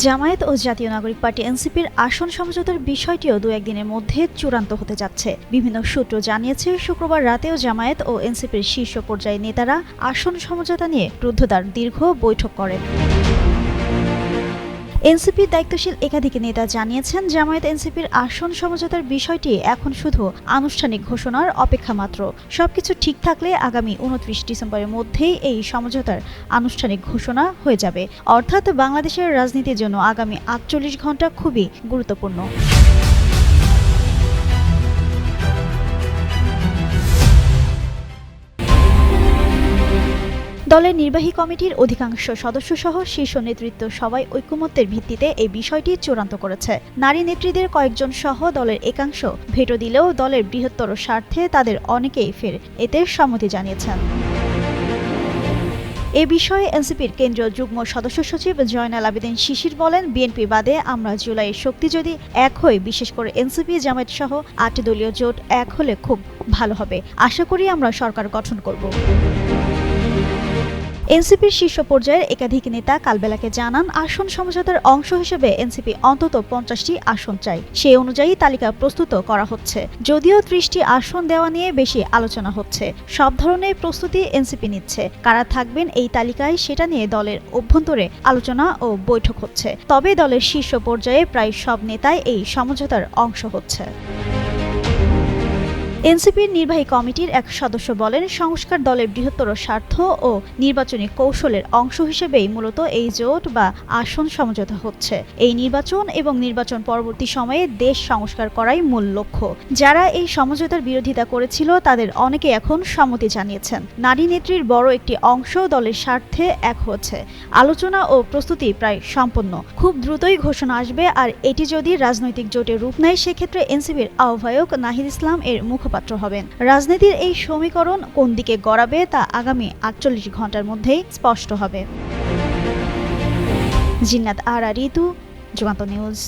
জামায়াত ও জাতীয় নাগরিক পার্টি এনসিপির আসন সমঝোতার বিষয়টিও দু একদিনের মধ্যে চূড়ান্ত হতে যাচ্ছে। বিভিন্ন সূত্র জানিয়েছে, শুক্রবার রাতেও জামায়াত ও এনসিপির শীর্ষ পর্যায়ের নেতারা আসন সমঝোতা নিয়ে রুদ্ধদ্বার দীর্ঘ বৈঠক করেন। এনসিপির দায়িত্বশীল একাধিক নেতা জানিয়েছেন, জামায়াত এনসিপির আসন সমঝোতার বিষয়টি এখন শুধু আনুষ্ঠানিক ঘোষণার অপেক্ষা মাত্র। সবকিছু ঠিক থাকলে আগামী ২৯ ডিসেম্বরের মধ্যেই এই সমঝোতার আনুষ্ঠানিক ঘোষণা হয়ে যাবে। অর্থাৎ বাংলাদেশের রাজনীতির জন্য আগামী ৪৮ ঘণ্টা খুবই গুরুত্বপূর্ণ। দলের নির্বাহী কমিটির অধিকাংশ সদস্যসহ শীর্ষ নেতৃত্ব সবাই ঐকমত্যের ভিত্তিতে এই বিষয়টি চূড়ান্ত করেছে। নারী নেত্রীদের কয়েকজন সহ দলের একাংশ ভেটো দিলেও দলের বৃহত্তর স্বার্থে তাদের অনেকেই ফের এতে সম্মতি জানিয়েছেন। এ বিষয়ে এনসিপির কেন্দ্রীয় যুগ্ম সদস্য সচিব জয়নাল আবেদিন শিশির বলেন, বিএনপি বাদে আমরা জুলাইয়ের শক্তি যদি এক হই, বিশেষ করে এনসিপি জামায়াত সহ ৮ দলীয় জোট এক হলে খুব ভালো হবে। আশা করি আমরা সরকার গঠন করব। এনসিপির শীর্ষ পর্যায়ের একাধিক নেতা কালবেলাকে জানান, আসন সমঝোতার অংশ হিসেবে এনসিপি অন্তত ৫০টি আসন চাই। সেই অনুযায়ী তালিকা প্রস্তুত করা হচ্ছে। যদিও ৩০টি আসন দেওয়া নিয়ে বেশি আলোচনা হচ্ছে। সব ধরনের প্রস্তুতি এনসিপি নিচ্ছে। কারা থাকবেন এই তালিকায় সেটা নিয়ে দলের অভ্যন্তরে আলোচনা ও বৈঠক হচ্ছে। তবে দলের শীর্ষ পর্যায়ে প্রায় সব নেতাই এই সমঝোতার অংশ হচ্ছে। এনসিপির নির্বাহী কমিটির এক সদস্য বলেন, সংস্কার দলের বৃহত্তর স্বার্থ ও নির্বাচনী কৌশলের অংশ হিসেবেই মূলত এই জোট বা আসন সমঝোতা হচ্ছে। এই নির্বাচন এবং নির্বাচন পরবর্তী সময়ে দেশ সংস্কার করাই মূল লক্ষ্য। যারা এই সমঝোতার বিরোধিতা করেছিল তাদের অনেকে এখন সম্মতি জানিয়েছেন। নারী নেত্রীর বড় একটি অংশ দলের স্বার্থে এক হচ্ছে। আলোচনা ও প্রস্তুতি প্রায় সম্পন্ন। খুব দ্রুতই ঘোষণা আসবে। আর এটি যদি রাজনৈতিক জোটে রূপ নেয়, সেক্ষেত্রে এনসিপির আহ্বায়ক নাহিদ ইসলাম এর মুখপাত্র হবেন। রাজনীতির এই সমীকরণ কোন দিকে গড়াবে তা আগামী ৪৮ ঘণ্টার মধ্যেই স্পষ্ট হবে। জিন্নাত আরা ঋতু, যুগান্তর নিউজ।